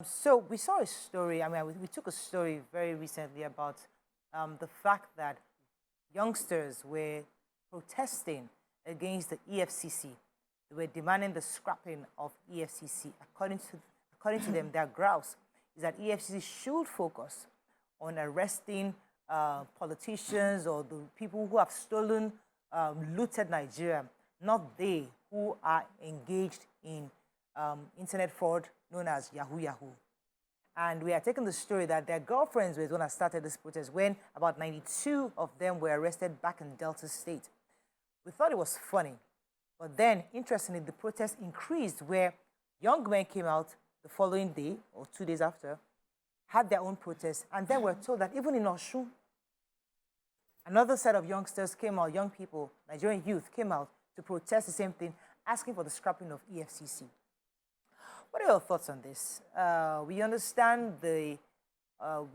So we saw a story, we took a story very recently about the fact that youngsters were protesting against the EFCC. They were demanding the scrapping of EFCC. According to them, their grouse is that EFCC should focus on arresting politicians or the people who have stolen, looted Nigeria, not they who are engaged in internet fraud known as Yahoo. And we are taking the story that their girlfriends were the one that started this protest when about 92 of them were arrested back in Delta State. We thought it was funny. But then, interestingly, the protest increased where young men came out the following day or 2 days after, had their own protest, and then we're told that even in Osun, another set of youngsters came out, young people, Nigerian youth came out to protest the same thing, asking for the scrapping of EFCC. What are your thoughts on this? We understand we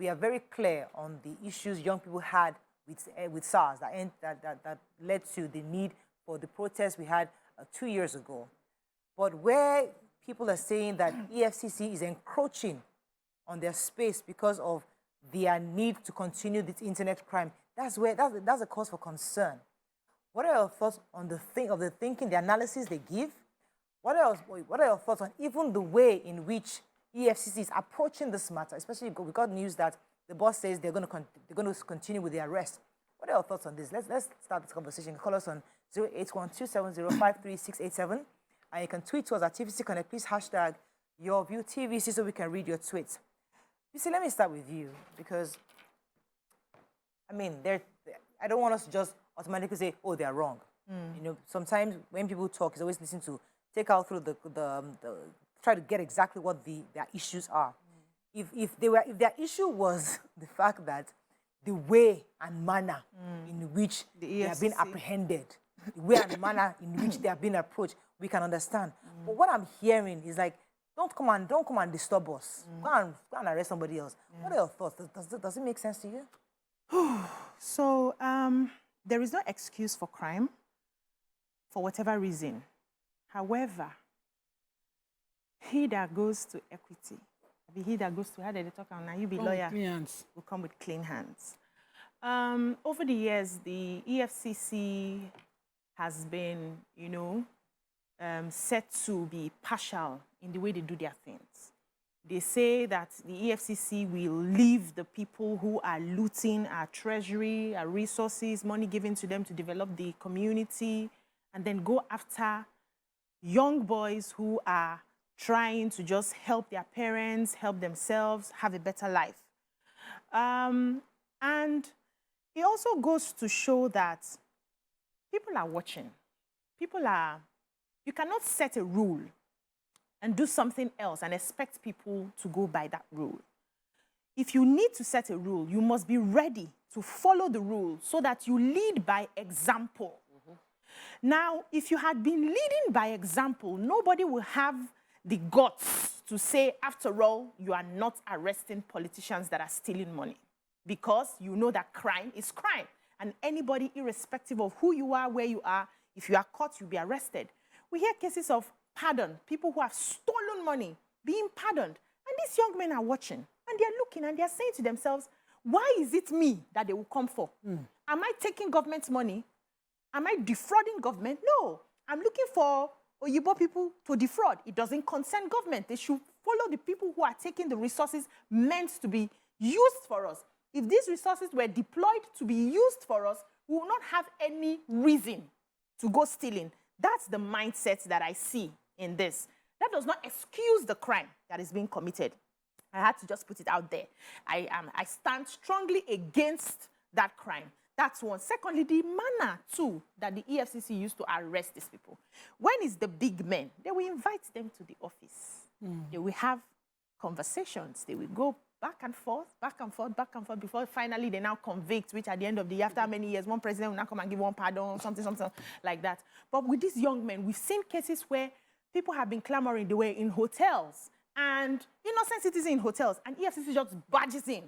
are very clear on the issues young people had with SARS that led to the need for the protest we had 2 years ago. But where people are saying that EFCC is encroaching on their space because of their need to continue this internet crime, that's a cause for concern. What are your thoughts on the thinking, the analysis they give? What are your thoughts on even the way in which EFCC is approaching this matter? Especially we got news that the boss says they're going to continue with the arrest. What are your thoughts on this? Let's start this conversation. Call us on 08127053687, and you can tweet to us at TVC Connect. Please hashtag your view TVC so we can read your tweets. You see, let me start with you because I don't want us to just automatically say, oh, they're wrong. You know, sometimes when people talk, it's always listen to take out through try to get exactly what their issues are. If their issue was the fact that the way and manner in which they have been apprehended, the way and manner in which they have been approached, we can understand. But what I'm hearing is like, don't come and disturb us. Go and arrest somebody else. What are your thoughts? Does it make sense to you? So there is no excuse for crime for whatever reason. However, he that goes to equity, he that goes to, how did they talk now? You be lawyer, will come with clean hands. Over the years, the EFCC has been, set to be partial in the way they do their things. They say that the EFCC will leave the people who are looting our treasury, our resources, money given to them to develop the community, and then go after young boys who are trying to just help their parents, help themselves, have a better life. And it also goes to show that people are watching. You cannot set a rule and do something else and expect people to go by that rule. If you need to set a rule, you must be ready to follow the rule so that you lead by example. Now, if you had been leading by example, nobody will have the guts to say, after all, you are not arresting politicians that are stealing money, because you know that crime is crime. And anybody, irrespective of who you are, where you are, if you are caught, you'll be arrested. We hear cases of pardon, people who have stolen money being pardoned. And these young men are watching, and they're looking, and they're saying to themselves, why is it me that they will come for? Am I taking government money? Am I defrauding government? No. I'm looking for Oyibo people to defraud. It doesn't concern government. They should follow the people who are taking the resources meant to be used for us. If these resources were deployed to be used for us, we will not have any reason to go stealing. That's the mindset that I see in this. That does not excuse the crime that is being committed. I had to just put it out there. I stand strongly against that crime. That's one. Secondly, the manner, too, that the EFCC used to arrest these people. When it's the big men, they will invite them to the office. They will have conversations. They will go back and forth, before finally they now convict, which at the end of the year, after many years, one president will now come and give one pardon, something like that. But with these young men, we've seen cases where people have been clamoring. They were in hotels, and innocent citizens in hotels, and EFCC just barges in.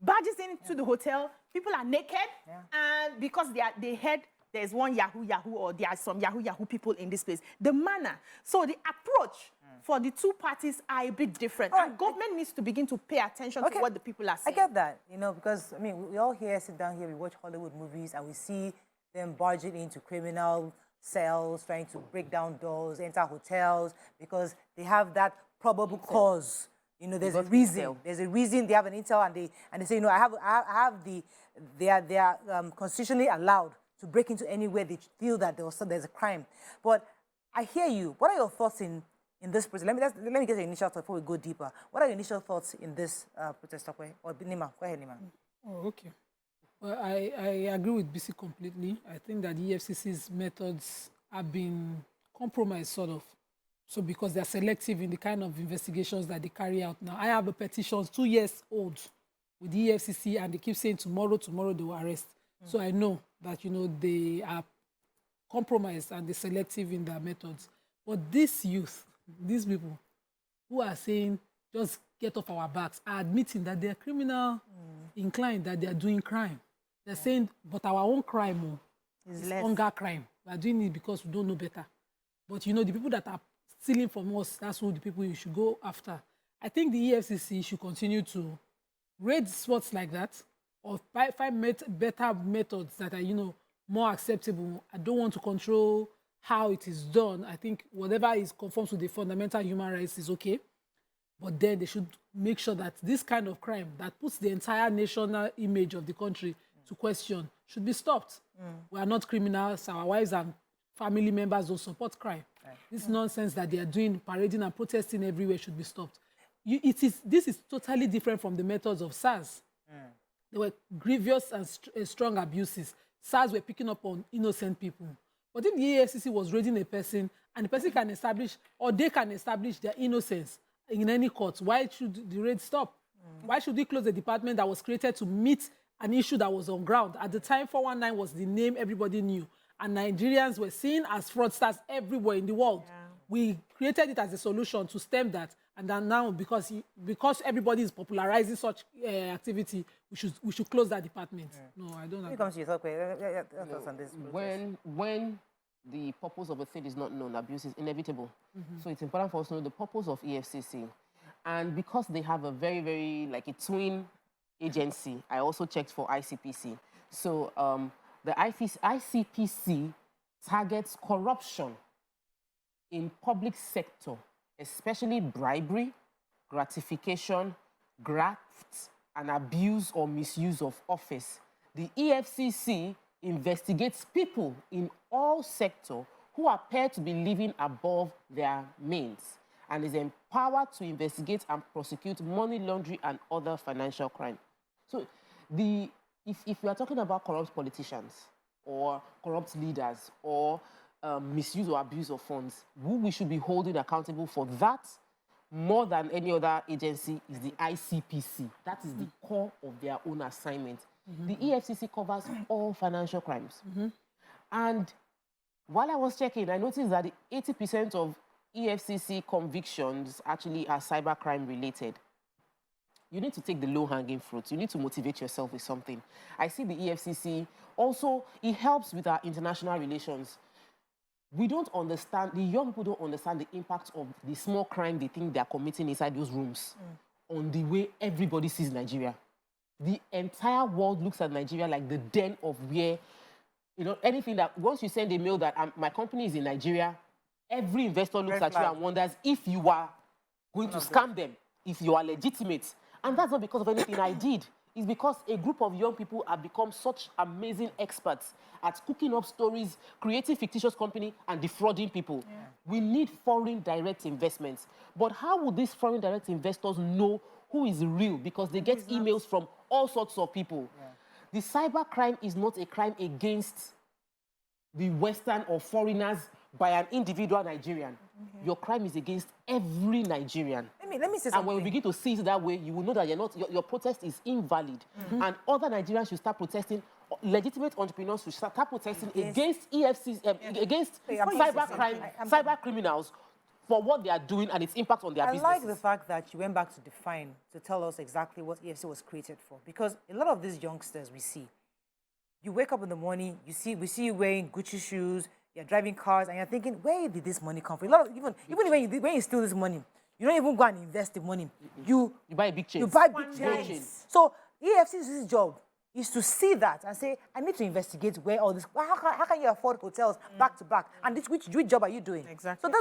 Barges into the hotel, people are naked, and because they heard there's one Yahoo, or there are some Yahoo people in this place. The manner, so the approach for the two parties are a bit different. And government needs to begin to pay attention to what the people are saying. I get that, you know, because, I mean, we all here sit down here, we watch Hollywood movies, and we see them barging into criminal cells, trying to break down doors, enter hotels, because they have that probable cause. You know, there's a reason. There's a reason they have an intel, and they say, you know, they are constitutionally allowed to break into anywhere they feel that there's a crime. But I hear you. What are your thoughts in this protest? Let me get your initial thoughts before we go deeper. What are your initial thoughts in this protest? Or Nima, go ahead, Nima. Oh, okay. Well, I agree with BC completely. I think that the EFCC's methods have been compromised, sort of. So because they're selective in the kind of investigations that they carry out now. I have a petition 2 years old with the EFCC, and they keep saying tomorrow they will arrest. So I know that, you know, they are compromised and they're selective in their methods. But this youth, these people who are saying, just get off our backs, are admitting that they're criminal inclined, that they're doing crime. They're saying, but our own crime is hunger crime. We're doing it because we don't know better. But, you know, the people that are stealing from us, that's who the people you should go after. I think the EFCC should continue to raid spots like that, or find better methods that are, you know, more acceptable. I don't want to control how it is done. I think whatever is conforms to the fundamental human rights is okay. But then they should make sure that this kind of crime that puts the entire national image of the country to question should be stopped. We are not criminals. Our wives and family members don't support crime. This nonsense that they are doing, parading and protesting everywhere, should be stopped. This is totally different from the methods of SARS. There were grievous and strong abuses. SARS were picking up on innocent people. But if the EFCC was raiding a person, and the person can establish, or they can establish their innocence in any court, why should the raid stop? Why should we close a department that was created to meet an issue that was on ground? At the time, 419 was the name everybody knew. And Nigerians were seen as fraudsters everywhere in the world. We created it as a solution to stem that. And then now, because everybody is popularizing such activity, we should close that department. No, I don't agree. Comes to your on this when the purpose of a thing is not known, abuse is inevitable. So it's important for us to know the purpose of EFCC. And because they have a very, very, like a twin agency, I also checked for ICPC. So the ICPC targets corruption in public sector, especially bribery, gratification, graft, and abuse or misuse of office. The EFCC investigates people in all sectors who appear to be living above their means and is empowered to investigate and prosecute money laundering and other financial crime. So if we are talking about corrupt politicians or corrupt leaders or misuse or abuse of funds, who we should be holding accountable for that more than any other agency is the ICPC. That is the core of their own assignment. The EFCC covers all financial crimes. And while I was checking, I noticed that 80% of EFCC convictions actually are cybercrime related. You need to take the low-hanging fruit. You need to motivate yourself with something. I see the EFCC also, it helps with our international relations. We don't understand, the young people don't understand the impact of the small crime they think they are committing inside those rooms on the way everybody sees Nigeria. The entire world looks at Nigeria like the den of where, you know, anything that, once you send a mail that my company is in Nigeria, every investor looks at you and wonders if you are going to scam them, if you are legitimate. And that's not because of anything I did. It's because a group of young people have become such amazing experts at cooking up stories, creating fictitious company, and defrauding people. We need foreign direct investments. But how would these foreign direct investors know who is real? Because they get emails from all sorts of people. The cyber crime is not a crime against the Western or foreigners by an individual Nigerian. Your crime is against every Nigerian. Let me say something. And when we begin to see it that way, you will know that your protest is invalid. And other Nigerians should start protesting. Legitimate entrepreneurs should start protesting against EFCC, against cyber criminals for what they are doing and its impact on their businesses. I like the fact that you went back to define, to tell us exactly what EFCC was created for. Because a lot of these youngsters we see, you wake up in the morning, we see you wearing Gucci shoes, you're driving cars, and you're thinking, where did this money come from? A lot of, even when you steal this money, you don't even go and invest the money. You buy big chains. You buy big chains. So EFCC's job is to see that and say, I need to investigate where all this. How can you afford hotels back to back? And which job are you doing? Exactly. So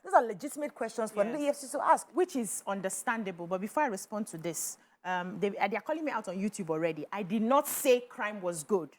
those are legitimate questions for the EFCC to ask, which is understandable. But before I respond to this, they are calling me out on YouTube already. I did not say crime was good.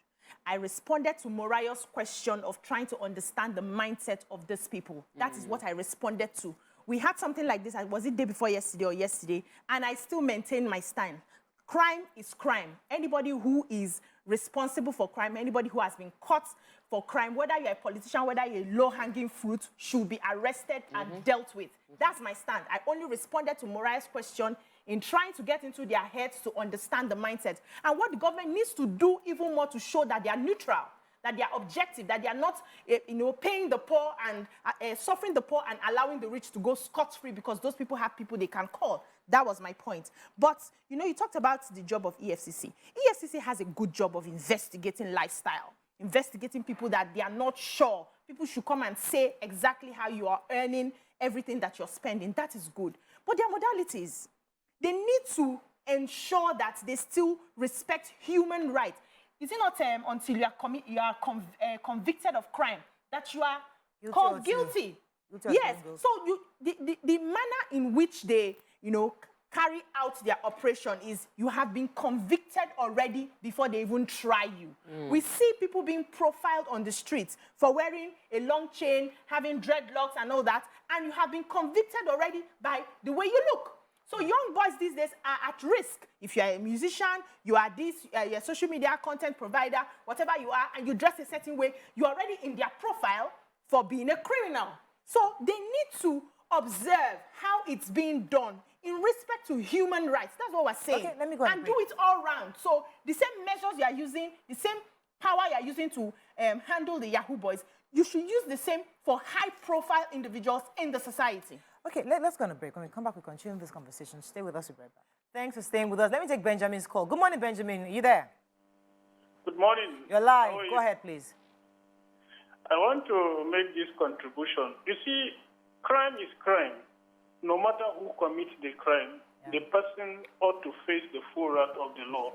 I responded to Morayo's question of trying to understand the mindset of these people. That is what I responded to. We had something like this, was it day before yesterday or yesterday, and I still maintain my stand. Crime is crime. Anybody who is responsible for crime, anybody who has been caught for crime, whether you're a politician, whether you're a low-hanging fruit, should be arrested and dealt with. That's my stand. I only responded to Morayo's question in trying to get into their heads to understand the mindset. And what the government needs to do even more to show that they are neutral, that they are objective, that they are not, paying the poor and suffering the poor and allowing the rich to go scot-free because those people have people they can call. That was my point. But, you talked about the job of EFCC. EFCC has a good job of investigating lifestyle, investigating people that they are not sure. People should come and say exactly how you are earning everything that you're spending. That is good. But there are modalities. They need to ensure that they still respect human rights. Is it not until you are convicted of crime that you are called guilty? Yes. So the manner in which they, carry out their operation is you have been convicted already before they even try you. We see people being profiled on the streets for wearing a long chain, having dreadlocks and all that, and you have been convicted already by the way you look. So young boys these days are at risk. If you are a musician, you are you're a social media content provider, whatever you are, and you dress a certain way, you're already in their profile for being a criminal. So they need to observe how it's being done in respect to human rights. That's what we're saying. Okay, let me go and do it all round. So the same measures you are using, the same power you are using to handle the Yahoo boys, you should use the same for high-profile individuals in the society. Okay, let's go on a break. When we come back, we continue this conversation. Stay with us. We'll be right back. Thanks for staying with us. Let me take Benjamin's call. Good morning, Benjamin. Are you there? Good morning. You're live. Go ahead, please. I want to make this contribution. You see, crime is crime. No matter who commits the crime, the person ought to face the full wrath of the law.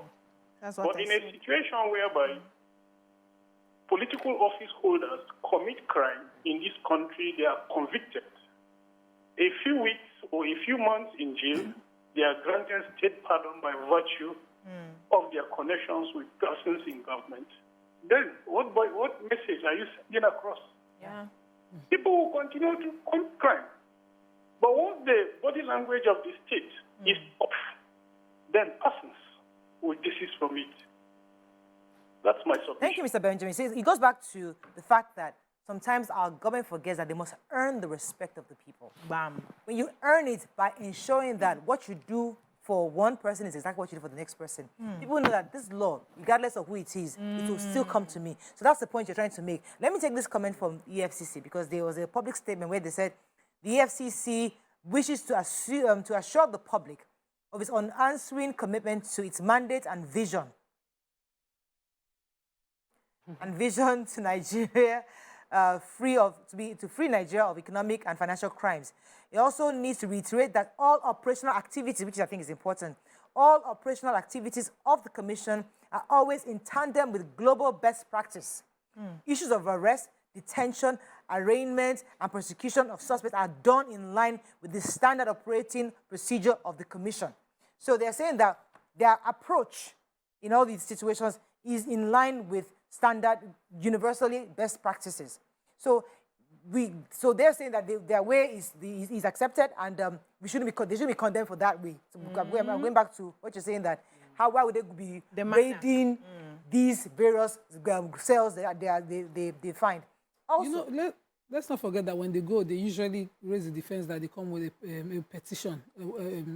That's what but in a situation whereby political office holders commit crime in this country, they are convicted. A few weeks or a few months in jail, they are granted state pardon by virtue of their connections with persons in government. Then, what message are you sending across? Yeah. People will continue to commit crime. But once the body language of the state is off, then persons will desist from it. That's my submission. Thank you, Mr. Benjamin. It goes back to the fact that sometimes our government forgets that they must earn the respect of the people. Bam. When you earn it by ensuring that what you do for one person is exactly what you do for the next person, people know that this law, regardless of who it is, it will still come to me. So that's the point you're trying to make. Let me take this comment from EFCC, because there was a public statement where they said the EFCC wishes to assure the public of its unanswering commitment to its mandate and vision. And vision to Nigeria, to free Nigeria of economic and financial crimes. It also needs to reiterate that all operational activities, which I think is important, all operational activities of the Commission are always in tandem with global best practice. Issues of arrest, detention, arraignment, and prosecution of suspects are done in line with the standard operating procedure of the Commission. So they're saying that their approach in all these situations is in line with standard, universally best practices. So they're saying that their way is accepted, and they shouldn't be condemned for that way. So I'm going back to what you're saying, that why would they be raiding these various cells they find? Also, let's not forget that when they go, they usually raise the defense that they come with a petition,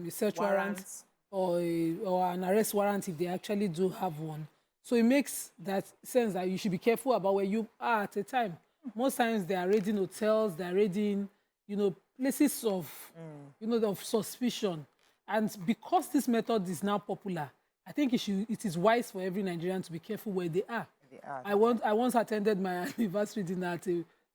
a search warrant, or an arrest warrant if they actually do have one. So it makes that sense that you should be careful about where you are at a time. Most times they are raiding hotels, they are raiding, places of, of suspicion. And because this method is now popular, I think it is wise for every Nigerian to be careful where they are. I once attended my anniversary dinner at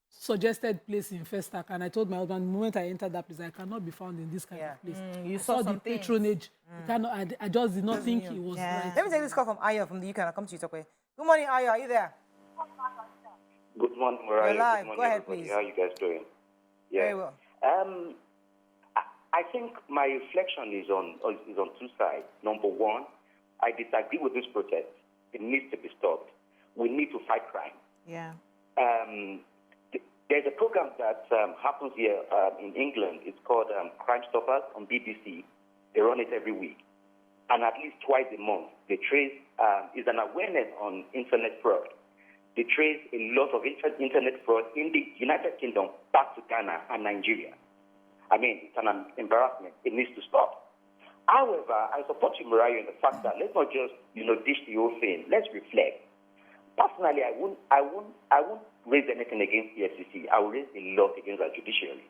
suggested place in Festac, and I told my husband, the moment I entered that place, I cannot be found in this kind of place. You I saw the some things. patronage. I just did not think it was right. Let me take this call from Aya from the UK and I'll come to you, Tokwe. Good morning, Aya. Are you there? Good morning, Mariah. You're live. Good morning, Go ahead, everybody. please. How are you guys doing? Very well. I think my reflection is on two sides. Number one, I disagree with this protest. It needs to be stopped. We need to fight crime. Yeah. There's a program that happens here in England. It's called Crime Stoppers on BBC. They run it every week. And at least twice a month, they trace, is an awareness on internet fraud. They trace a lot of internet fraud in the United Kingdom back to Ghana and Nigeria. I mean, it's an embarrassment. It needs to stop. However, I support you, Mariah, in the fact that let's not just, dish the whole thing. Let's reflect. Personally, I won't raise anything against the EFCC. I will raise a lot against our judiciary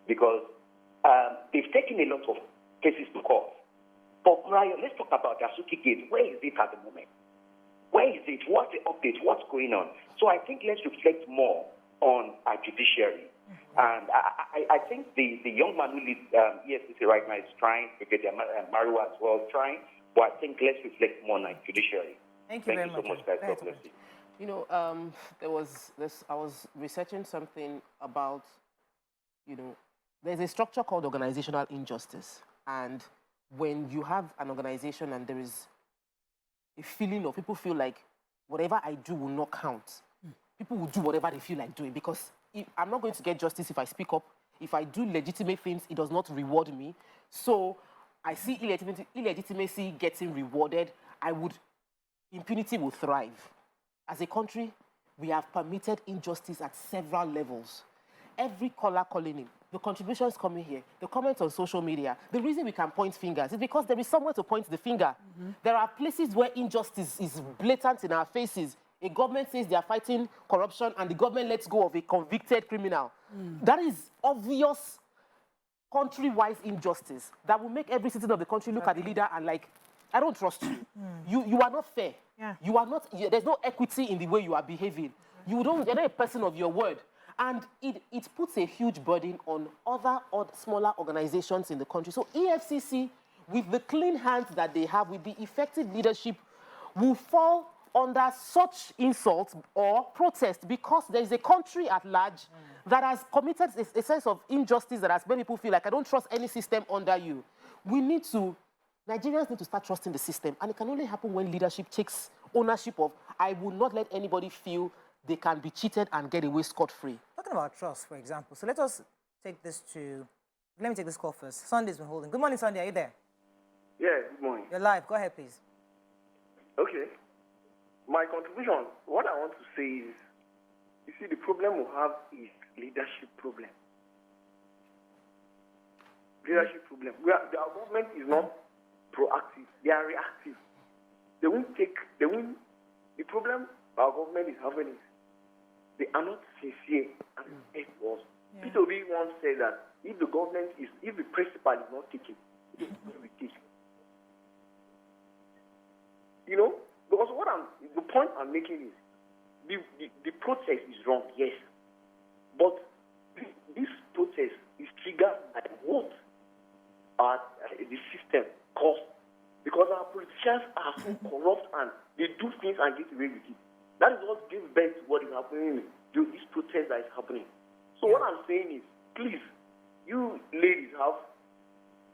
because they've taken a lot of cases to court. But Mariah, let's talk about the Asuki case. Where is it at the moment? Where is it? What's the update? What's going on? So I think let's reflect more on our judiciary. And I think the young man who leads EFCC right now is trying to get Marua as well, but I think let's reflect more on our judiciary. Thank you very so much, guys. God bless you. There was this, I was researching something about, there's a structure called organizational injustice. And when you have an organization and there is a feeling of people feel like whatever I do will not count, people will do whatever they feel like doing because I'm not going to get justice if I speak up. If I do legitimate things, it does not reward me. So I see illegitimacy getting rewarded. Impunity will thrive. As a country, we have permitted injustice at several levels. Every caller calling in, the contributions coming here, the comments on social media, the reason we can point fingers is because there is somewhere to point the finger. There are places where injustice is blatant in our faces. A government says they are fighting corruption and the government lets go of a convicted criminal. That is obvious country-wise injustice that will make every citizen of the country look at the leader and like, I don't trust you. You are not fair. Yeah. You are not, there's no equity in the way you are behaving. You're not a person of your word. And it puts a huge burden on other smaller organizations in the country. So EFCC, with the clean hands that they have, with the effective leadership, will fall under such insult or protest because there is a country at large that has committed a sense of injustice that has made people feel like I don't trust any system under you. Nigerians need to start trusting the system, and it can only happen when leadership takes ownership of, I will not let anybody feel they can be cheated and get away scot-free. Talking about trust, for example, so let me take this call first. Sunday's been holding. Good morning, Sunday. Are you there? Yeah, good morning. You're live. Go ahead, please. Okay. My contribution, what I want to say is, you see, the problem we have is leadership problem. Leadership problem. Our government is not proactive. They are reactive. The problem our government is having is they are not sincere and it was. P2B once said that if the principal is not taken, it will be taken. Because the point I'm making is the protest is wrong, yes. But this protest is triggered by what the system caused. Because our politicians are so corrupt and they do things and get away with it. That is what gives birth to what is happening, this protest that is happening. So what I'm saying is, please, you ladies have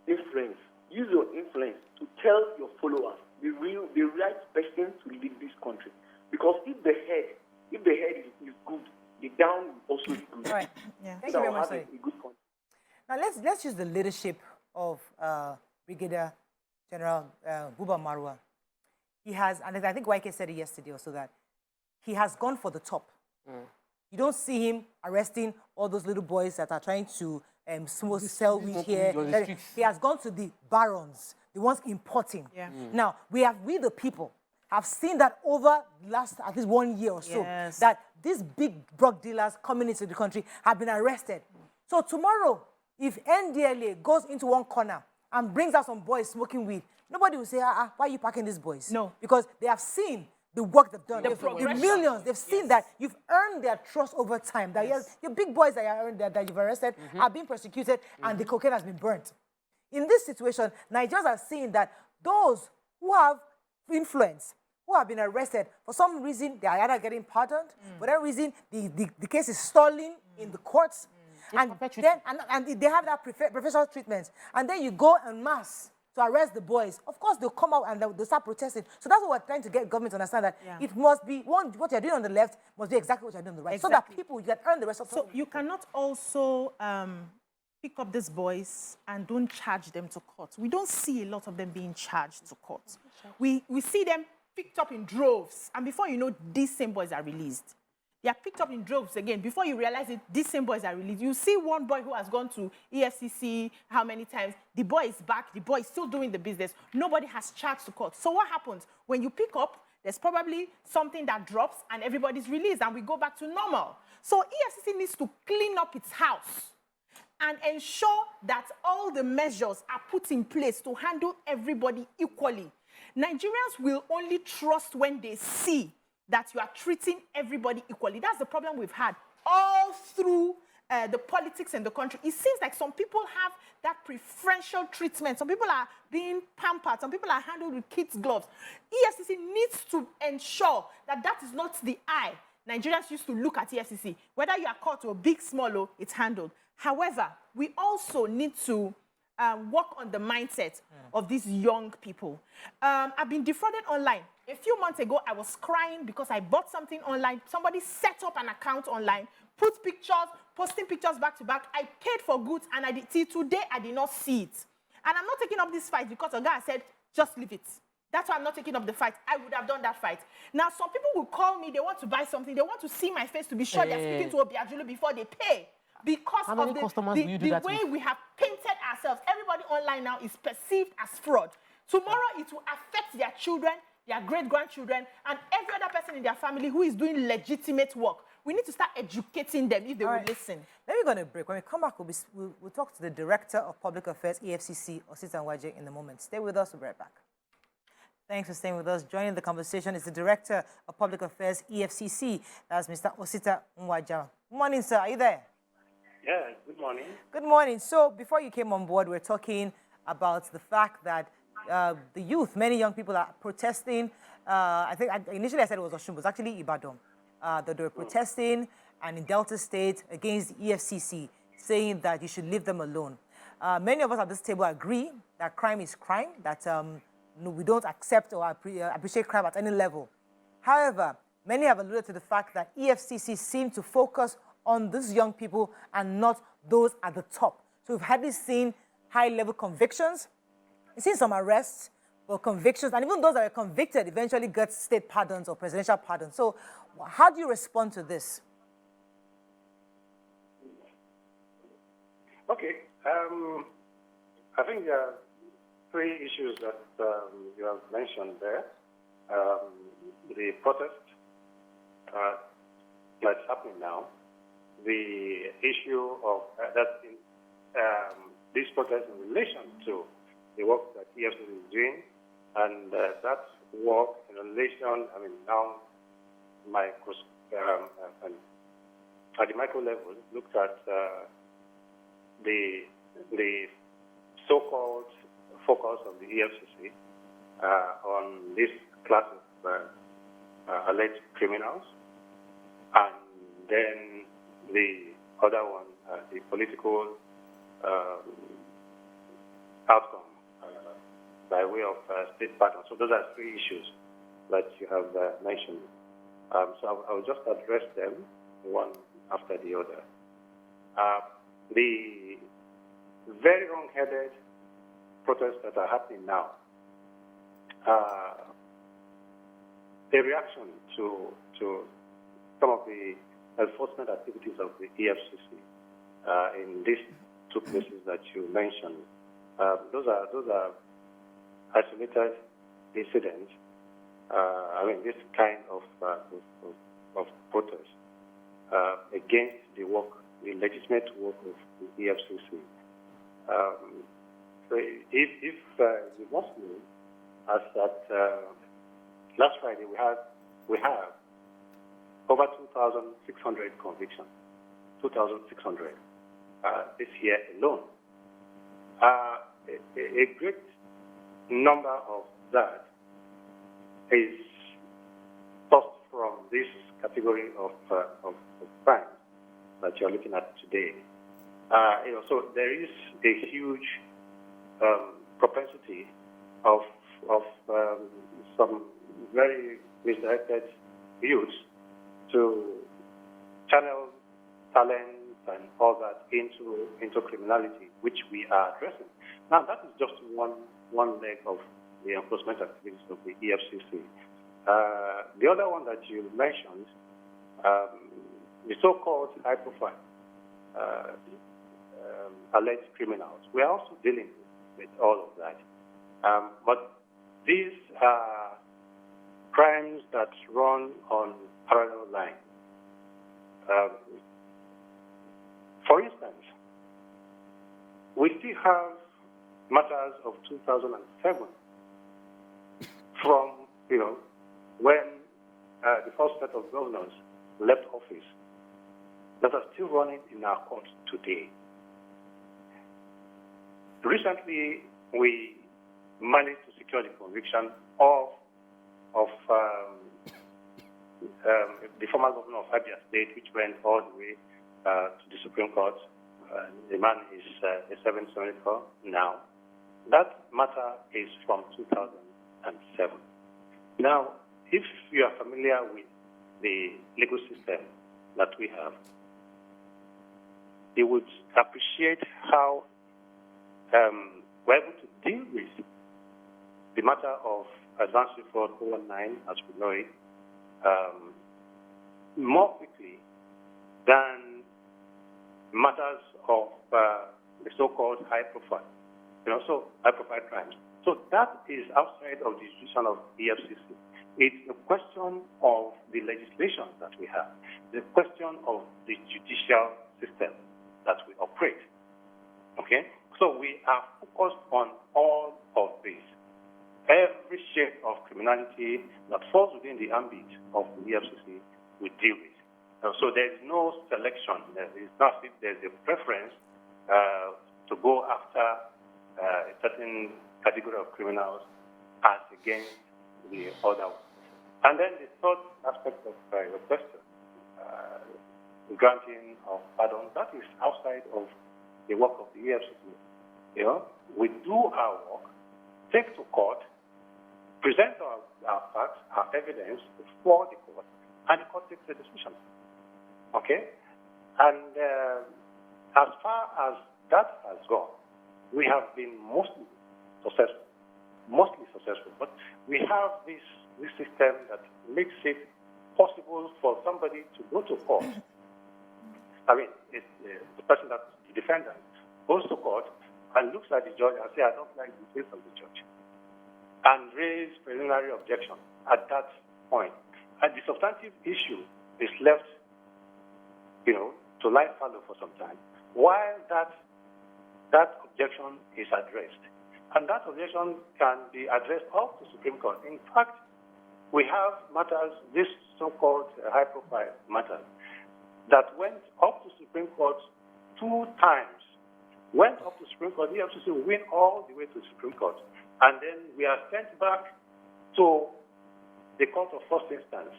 influence. Use your influence to tell your followers the right person to lead this country. Because if the head is good, the down will also be good. All right. Yeah. Thank you very much, sir. A good country. Now let's use the leadership of Brigadier General Buba Marwa. He has, and I think YK said it yesterday also, that he has gone for the top. You don't see him arresting all those little boys that are trying to sell weed here. He has gone to the barons, the ones importing. Yeah. Now, we the people, have seen that over the last at least 1 year or so, that these big drug dealers coming into the country have been arrested. So tomorrow, if NDLA goes into one corner and brings out some boys smoking weed, nobody will say, why are you packing these boys? No. Because they have seen the work they've done, The the progression. millions, they've seen that you've earned their trust over time, that your big boys that you've arrested are being persecuted and the cocaine has been burnt. In this situation, Nigerians are seeing that those who have influence, who have been arrested, for some reason, they are either getting pardoned, for that reason, the case is stalling in the courts, and they have that professional treatment. And then you go en masse to arrest the boys. Of course, they'll come out and they'll start protesting. So that's what we're trying to get government to understand, that it must be, what you're doing on the left must be exactly what you're doing on the right. Exactly. So that people can earn the rest of the So you cannot also pick up these boys and don't charge them to court. We don't see a lot of them being charged to court. We see them picked up in droves, and before you know, these same boys are released. They are picked up in droves again. Before you realize it, these same boys are released. You see one boy who has gone to EFCC how many times? The boy is back. The boy is still doing the business. Nobody has charged to court. So what happens? When you pick up, there's probably something that drops and everybody's released and we go back to normal. So EFCC needs to clean up its house and ensure that all the measures are put in place to handle everybody equally. Nigerians will only trust when they see that you are treating everybody equally. That's the problem we've had all through the politics in the country. It seems like some people have that preferential treatment. Some people are being pampered. Some people are handled with kids' gloves. EFCC needs to ensure that that is not the eye Nigerians used to look at EFCC. Whether you are caught or big, small, it's handled. However, we also need to work on the mindset of these young people. I've been defrauded online. A few months ago, I was crying because I bought something online. Somebody set up an account online, put pictures, posting pictures back to back. I paid for goods, and till today, I did not see it. And I'm not taking up this fight because a guy said, just leave it. That's why I'm not taking up the fight. I would have done that fight. Now, some people will call me. They want to buy something. They want to see my face to be sure they're speaking to Obiajulu before they pay. Because of the way we have painted ourselves. Everybody online now is perceived as fraud. Tomorrow, it will affect their children, their great-grandchildren, and every other person in their family who is doing legitimate work. We need to start educating them if they will listen. Let me go on a break. When we come back, we'll talk to the Director of Public Affairs, EFCC, Osita Nwajah, in a moment. Stay with us. We'll be right back. Thanks for staying with us. Joining the conversation is the Director of Public Affairs, EFCC. That's Mr. Osita Nwajah. Good morning, sir. Are you there? Yeah, good morning. Good morning. So before you came on board, we're talking about the fact that the youth, many young people are protesting. I think initially I said it was Oshun, but it was actually Ibadan. That they were protesting and in Delta State against the EFCC, saying that you should leave them alone. Many of us at this table agree that crime is crime, that we don't accept or appreciate crime at any level. However, many have alluded to the fact that EFCC seem to focus on these young people and not those at the top. So we've hardly seen high-level convictions. We've seen some arrests or convictions, and even those that are convicted eventually get state pardons or presidential pardons. So how do you respond to this? Okay. I think there are three issues that you have mentioned there. The protest that's happening now, the issue of this protest in relation to the work that EFCC is doing, and that work in relation, now at the micro level, looked at the so-called focus of the EFCC on this class of alleged criminals, and then the other one, the political outcome by way of state partners. So those are three issues that you have mentioned. So I'll just address them one after the other. The very wrong-headed protests that are happening now, a reaction to some of the enforcement activities of the EFCC in these two places that you mentioned. Those are isolated incidents. This kind of protest against the legitimate work of the EFCC. So if you must know, as that last Friday we had we have over 2,600 convictions, 2,600 this year alone. A great number of that is sourced from this category of crimes that you're looking at today. So there is a huge propensity of some very misdirected youths to channel talent and all that into criminality, which we are addressing. Now, that is just one leg of the enforcement activities of the EFCC. The other one that you mentioned, the so-called high-profile alleged criminals, we are also dealing with all of that. But these are crimes that run on parallel lines. For instance, we still have matters of 2007 from, when the first set of governors left office that are still running in our courts today. Recently, we managed to secure the conviction of the former governor of Abia State, which went all the way to the Supreme Court. The man is a 7th senator now. That matter is from 2007. Now, if you are familiar with the legal system that we have, you would appreciate how we're able to deal with the matter of advanced fraud 019, as we know it, more quickly than matters of the so-called high profile, so high profile crimes. So that is outside of the jurisdiction of EFCC. It's a question of the legislation that we have, the question of the judicial system that we operate. Okay? So we are focused on all of this. Every shade of criminality that falls within the ambit of the EFCC, we deal with. So there is no selection. It's not if there's a preference to go after a certain category of criminals as against the other one. And then the third aspect of your question, granting of pardon, that is outside of the work of the EFCC. We do our work, take to court, present our facts, our evidence before the court, and the court takes a decision. Okay? And as far as that has gone, we have been mostly successful. But we have this system that makes it possible for somebody to go to court. I mean, the person that the defendant goes to court and looks at the judge and says, I don't like the case of the judge, and raise preliminary objection at that point. And the substantive issue is left, to lie fallow for some time, while that objection is addressed. And that objection can be addressed up to Supreme Court. In fact, we have matters, this so-called high-profile matters, that went up to Supreme Court 2 times. Went up to Supreme Court, the EFCC will win all the way to Supreme Court. And then we are sent back to the court of first instance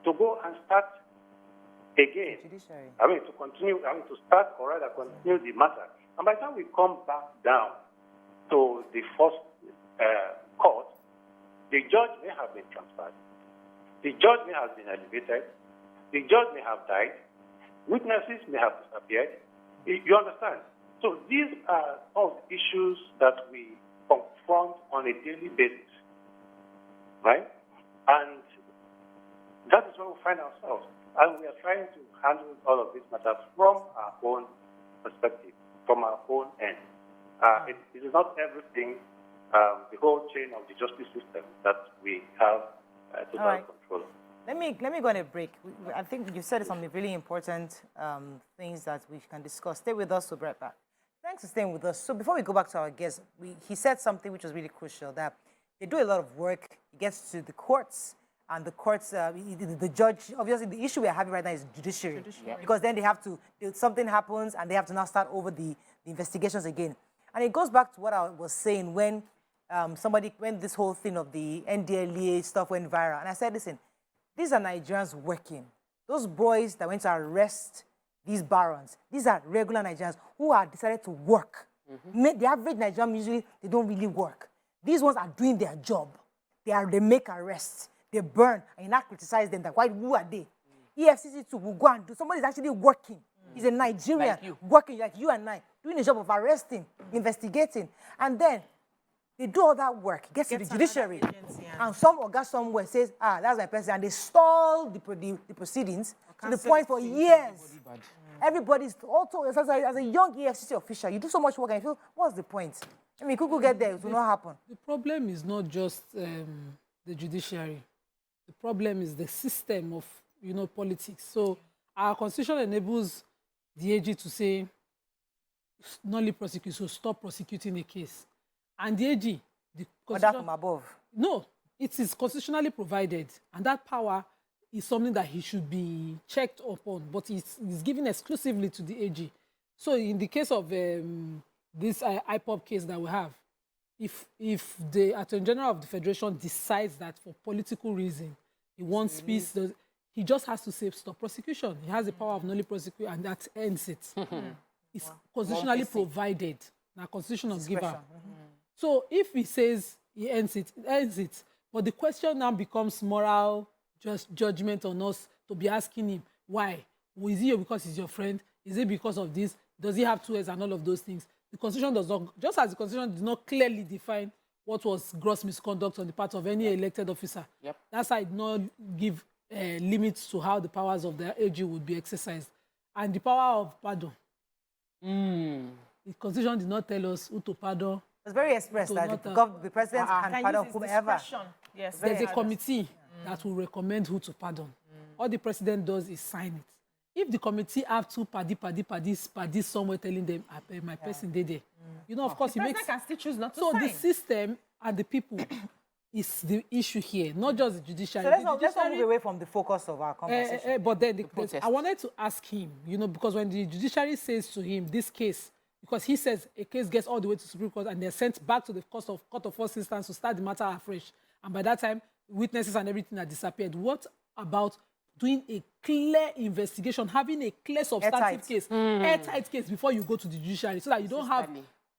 to go and start again. To continue, to start or rather continue the matter. And by the time we come back down to the first court, the judge may have been transferred. The judge may have been elevated. The judge may have died. Witnesses may have disappeared. You understand? So these are all the issues that we confront on a daily basis, right? And that is where we find ourselves. And we are trying to handle all of these matters from our own perspective, from our own end. It is not everything, the whole chain of the justice system that we have total control of. Let me go on a break. I think you said some really important things that we can discuss. Stay with us, so right back. Thanks for staying with us. So before we go back to our guest, he said something which was really crucial, that they do a lot of work. It gets to the courts, and the courts, the judge, obviously the issue we're having right now is judiciary. Because then they have to, something happens and they have to now start over the investigations again. And it goes back to what I was saying when when this whole thing of the NDLEA stuff went viral. And I said, listen, these are Nigerians working. Those boys that went to arrest these barons, these are regular Nigerians who are decided to work. The average Nigerian, usually, they don't really work. These ones are doing their job. They make arrests. They burn. And you not criticize them. That, who are they? EFCC too will go and do. Somebody's actually working. He's a Nigerian working like you and I, doing a job of arresting, investigating. And then they do all that work, gets to the judiciary. And some organ somewhere says, that's my person. And they stall the proceedings to the point for years. Everybody's also, as a young EFCC official, you do so much work and you feel, what's the point? I mean, could get there, it will not happen. The problem is not just the judiciary. The problem is the system of, politics. So our constitution enables the AG to say, not prosecute, so stop prosecuting a case. And the AG, the order from above. No, it is constitutionally provided, and that power is something that he should be checked upon, but it's given exclusively to the AG. So in the case of this ipob case that we have, if the Attorney General of the Federation decides that for political reason he wants peace, he just has to say stop prosecution. He has the power of not prosecute, and that ends it. It's constitutionally provided. Now, constitution of giver. So if he says he ends it, it ends it. But the question now becomes moral judgment on us to be asking him, why? Is it because he's your friend? Is it because of this? Does he have 2 heads and all of those things? The Constitution does not, just as the Constitution did not clearly define what was gross misconduct on the part of any elected officer. That's why it did not give limits to how the powers of the AG would be exercised. And the power of pardon. The Constitution did not tell us who to pardon. It's very express that the president can pardon whomever. Yes, there's a committee that will recommend who to pardon. All the president does is sign it. If the committee have 2 paddies somewhere telling them, my person did it, of course, the president can still choose not to sign. So the system and the people is the issue here, not just the judiciary. So let's not move away from the focus of our conversation. But then I wanted to ask him, because when the judiciary says to him, this case, because he says a case gets all the way to Supreme Court and they're sent back to the court of first instance to start the matter afresh. And by that time, witnesses and everything have disappeared. What about doing a clear investigation, having a clear substantive case, airtight case before you go to the judiciary, so that you don't have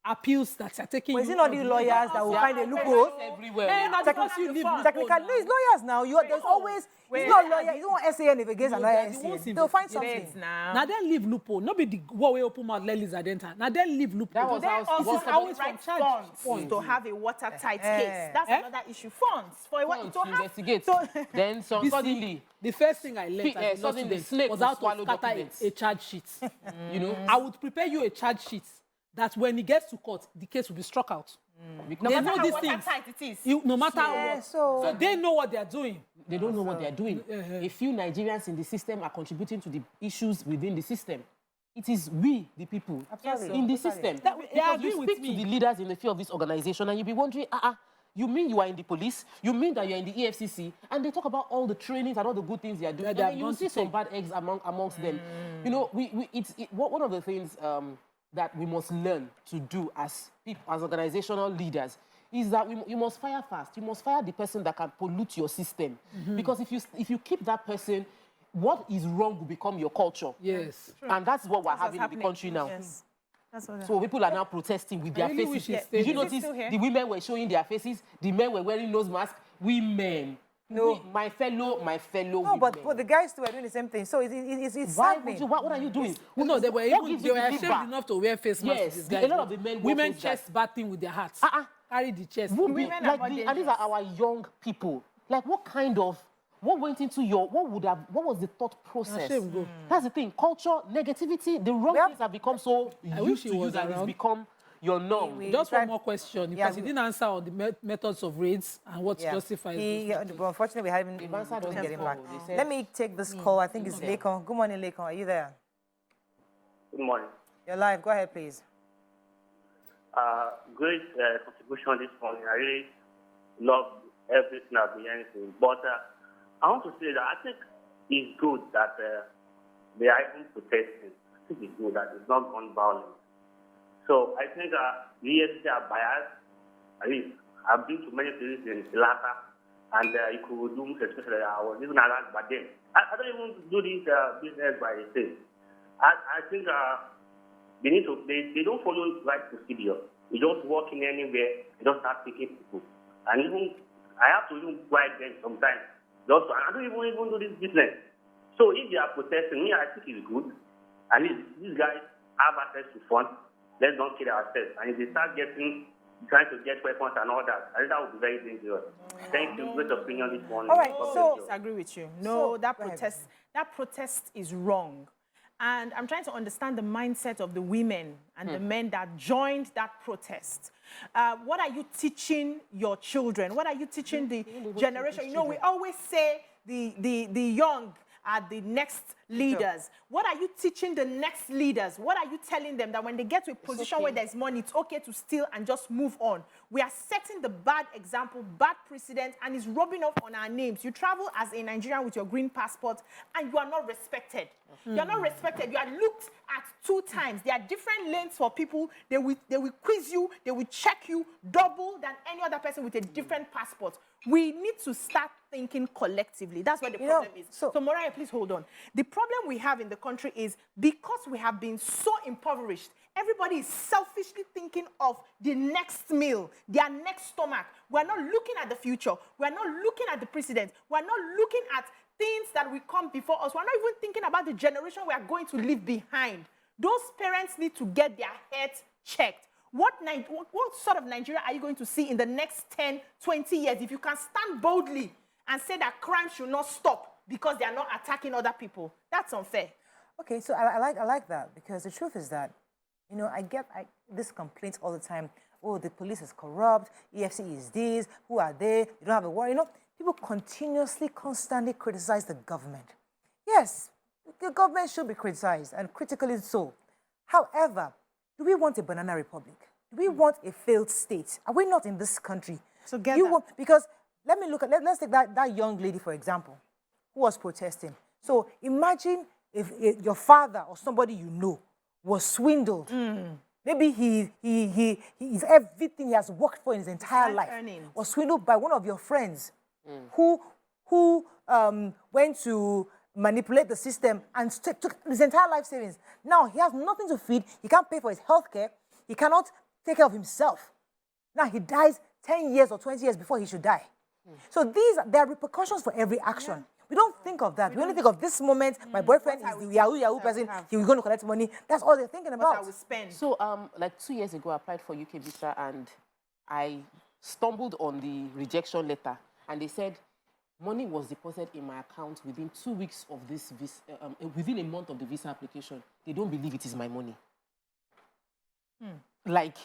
appeals that are taking is it not the lawyers that will find a loophole? Everywhere. Technically, no, it's lawyers now. There's always, it's not lawyer. You don't want SAN if against another SAN. They'll find something. Now then leave loophole. Not be the what way open mouth ladies adenta. Now then leave loophole. That was also always from funds to have a watertight case. That's another issue. Funds for what to investigate. Then suddenly, the first thing I learned as a law student was how to scatter a charge sheet. I would prepare you a charge sheet that when it gets to court, the case will be struck out. No matter how watertight it is. No matter what. So they know what they are doing. They don't know what they are doing. A few Nigerians in the system are contributing to the issues within the system. It is we, the people, in the system. Because you speak to the leaders in the field of this organization and you'll be wondering, you mean you are in the police? You mean that you're in the EFCC? And they talk about all the trainings and all the good things they are doing. And you see some bad eggs amongst them. One of the things that we must learn to do as people, as organizational leaders, is that you must fire fast. You must fire the person that can pollute your system. Because if you keep that person, what is wrong will become your culture. Yes. And that's what we're having in the country now. Yes. So people are now protesting with their faces. Did you notice the women were showing their faces? The men were wearing nose masks. Women. No, my fellow No, but the guys too are doing the same thing. So it's saddening. What are you doing? No, they were ashamed enough to wear face masks. Yes, a lot of the men. Women chest batting with their hats. Carry the chest. Women and these are our young people. Like what went into what was the thought process? That's the thing. Culture, negativity, the wrong things have become so used to you that it's become your norm. Just one more question, because he didn't answer on the methods of raids and what justifies it. Unfortunately, we haven't get him back. Let me take this call. I think it's Lekon. Good morning, Lekon. Are you there? Good morning. You're live. Go ahead, please. Great contribution this morning. I really love everything I've been hearing. But I want to say that I think it's good that they are even protesting. I think it's good that it's not gun violence. So I think the EFCC are biased. I mean, I've been to many places in Silata, and you could do, especially I was even around, but then I don't even do this business by thing. I think they need to, they don't follow right procedure. You don't walk in anywhere, you don't start taking people. And even, I have to even guide them sometimes. Just, I don't even do this business. So if they are protesting, me, I think it's good. And these guys have access to funds. Let's not kill ourselves. And if they start trying to get weapons and all that, I think that would be very dangerous. Thank you. Great opinion this morning. All right, so I agree with you. No, that protest is wrong. And I'm trying to understand the mindset of the women and the men that joined that protest. What are you teaching your children? What are you teaching the generation? You know, we always say the young are the next leaders. What are you teaching the next leaders? What are you telling them that when they get to a position where there's money, it's okay to steal and just move on? We are setting the bad example, bad precedent, and it's rubbing off on our names. You travel as a Nigerian with your green passport, and you are not respected. You are not respected. You are looked at 2 times. There are different lanes for people. They will quiz you. They will check you double than any other person with a different passport. We need to start thinking collectively. That's where the problem is. So Mariah, please hold on. The problem we have in the country is because we have been so impoverished, everybody is selfishly thinking of the next meal, their next stomach. We're not looking at the future. We're not looking at the precedent. We're not looking at things that will come before us. We're not even thinking about the generation we are going to leave behind. Those parents need to get their heads checked. What sort of Nigeria are you going to see in the next 10, 20 years if you can stand boldly and say that crime should not stop because they are not attacking other people? That's unfair. Okay, so I like that, because the truth is that, you know, I get this complaint all the time. Oh, the police is corrupt, EFCC is this, who are they? You don't have a war. You know, people continuously, constantly criticize the government. Yes, the government should be criticized, and critically so. However, do we want a banana republic? Do we want a failed state? Are we not in this country? So get because let's take that young lady, for example, who was protesting. So imagine if your father or somebody you know was swindled. Maybe he's everything he has worked for in his entire life was swindled by one of your friends who went to manipulate the system and took his entire life savings. Now he has nothing to feed. He can't pay for his health care. He cannot take care of himself. Now he dies 10 years or 20 years before he should die. So there are repercussions for every action. Yeah. We don't think of that. We only think of this moment. My boyfriend is the Yahoo person. He was going to collect money. That's all they're thinking about. What I will spend. So, like 2 years ago, I applied for UK visa and I stumbled on the rejection letter, and they said money was deposited in my account within 2 weeks of this visa, within a month of the visa application. They don't believe it is my money. Like,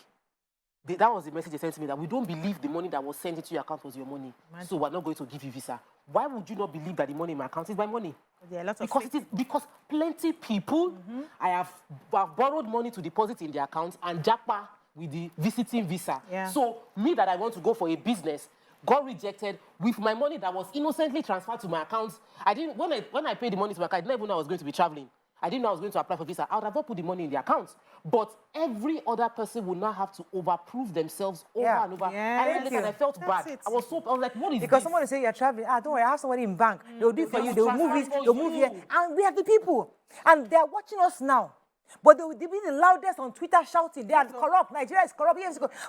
that was the message they sent to me, that we don't believe the money that was sent into your account was your money. Imagine. So we're not going to give you visa. Why would you not believe that the money in my account is my money? There are lots of because plenty people I have borrowed money to deposit in their accounts and jackpot with the visiting visa. Yeah. So me that I want to go for a business got rejected with my money that was innocently transferred to my account. I didn't when I paid the money to my account, I didn't even know I was going to be traveling. I didn't know I was going to apply for visa. I would have not put the money in the account. But every other person would now have to overprove themselves over and over. And I felt bad. I was like, what is because this? someone will say you're traveling. Don't worry, I have somebody in bank. They'll do it for you. They'll move it. They'll move here. And we have the people. And they're watching us now. But they will be the loudest on Twitter shouting. They are corrupt. Nigeria is corrupt.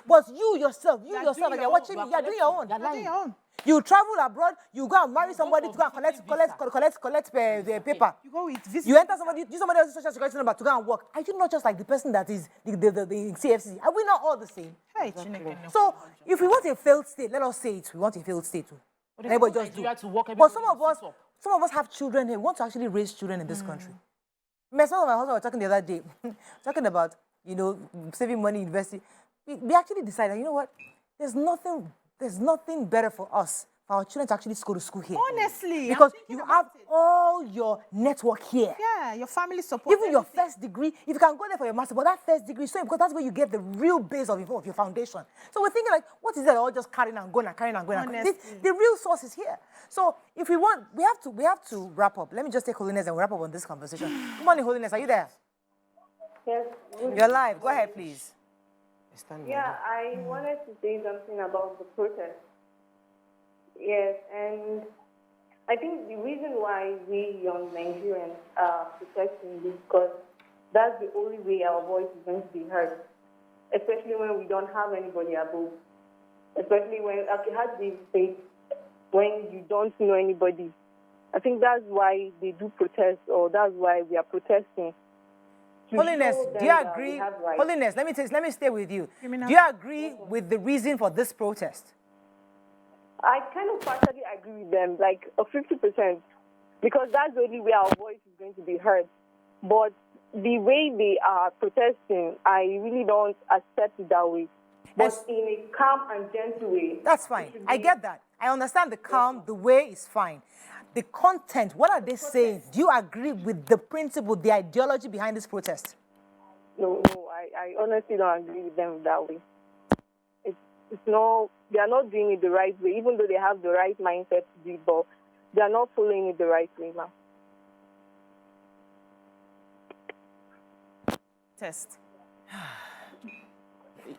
But you yourself, and you're watching me. You're doing your own. You're doing your own. You travel abroad, you go and marry somebody to go and collect the paper. You go with visa. You enter somebody else's social security number to go and work. Are you not just like the person that is the CFC? Are we not all the same? Hey, so if we want a failed state, let us say it. We want a failed state too. Everybody just do. But some of us have children here. We want to actually raise children in this country. Myself and my husband were talking the other day, talking about, saving money, investing. We actually decided, you know what? There's nothing better for us, for our children to actually go to school here. Honestly, I'm Because thinking you about have it. all your network here. Yeah, your family support. Even your everything. first degree, if you can go there for your master, but that first degree is so important, that's where you get the real base of your foundation. So we're thinking like, what is that all just carrying and going and carrying and going? Honestly. The real source is here. So if we want, we have to wrap up. Let me just take Holiness and wrap up on this conversation. Good morning, Holiness. Are you there? Yes. You're live. Go ahead, please. Yeah, I wanted to say something about the protest. Yes, and I think the reason why we young Nigerians are protesting is because that's the only way our voice is going to be heard, especially when we don't have anybody above, especially when, like it has been said, when you don't know anybody. I think that's why they do protest, or that's why we are protesting. Holiness, do you agree? Holiness, let me stay with you. Do you agree with the reason for this protest? I kind of partially agree with them, like a 50%, because that's the only way our voice is going to be heard. But the way they are protesting, I really don't accept it that way. But in a calm and gentle way. That's fine. I get that. I understand the calm, the way is fine. The content, what are they saying? Do you agree with the principle, the ideology behind this protest? No, I honestly don't agree with them that way. It's no, they are not doing it the right way, even though they have the right mindset to do it, but they are not following it the right way now. Test.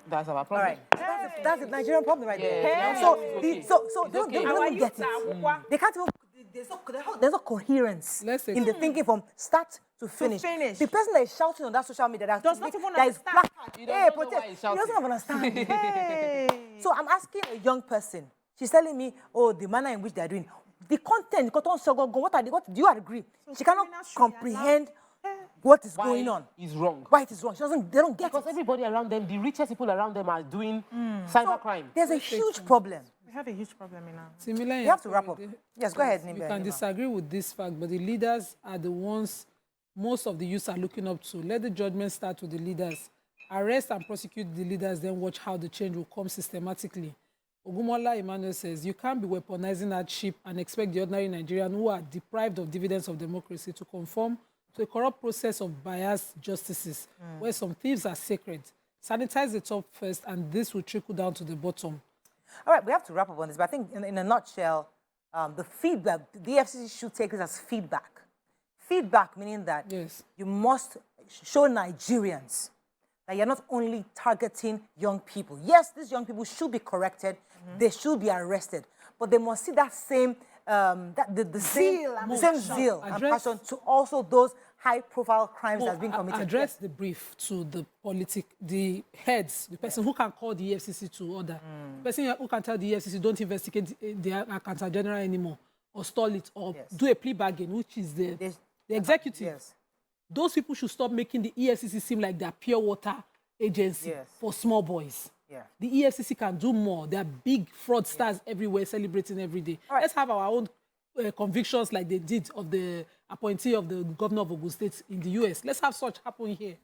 That's our problem. All right. That's the Nigerian problem right there. Yeah. So Hey. they don't get it. They can't even, there's no coherence in the thinking from start to finish. The person that is shouting on that social media that does not even that is understand. protest, he doesn't even understand. So I'm asking a young person. She's telling me, oh, the manner in which they are doing. The content, what do you agree? She cannot comprehend what is going on. Is wrong. Why it is wrong. They don't get it. Because everybody around them, the richest people around them are doing cybercrime. There's a huge problem. We have a huge problem now. Similarly, You have to wrap up. Yes, go ahead, We Nimbe. can disagree with this fact, but the leaders are the ones most of the youths are looking up to. Let the judgment start with the leaders. Arrest and prosecute the leaders, then watch how the change will come systematically. Ogumola Emmanuel says, you can't be weaponizing hardship and expect the ordinary Nigerian who are deprived of dividends of democracy to conform to a corrupt process of biased justices, where some thieves are sacred. Sanitize the top first, and this will trickle down to the bottom. All right, we have to wrap up on this, but I think in a nutshell, the feedback, the EFCC should take this as feedback. Feedback meaning that you must show Nigerians that you're not only targeting young people. Yes, these young people should be corrected, they should be arrested, but they must see that same same zeal and passion to also those high-profile crimes that's been committed. Address the brief to the heads, the person who can call the EFCC to order, the person who can tell the EFCC don't investigate the Accountant General anymore, or stall it, or do a plea bargain, which is the executive. Yes. Those people should stop making the EFCC seem like they're pure water agency for small boys. Yeah. The EFCC can do more. There are big fraudsters everywhere celebrating every day. Right. Let's have our own convictions like they did of the appointee of the governor of Ogun State in the US. Let's have such happen here.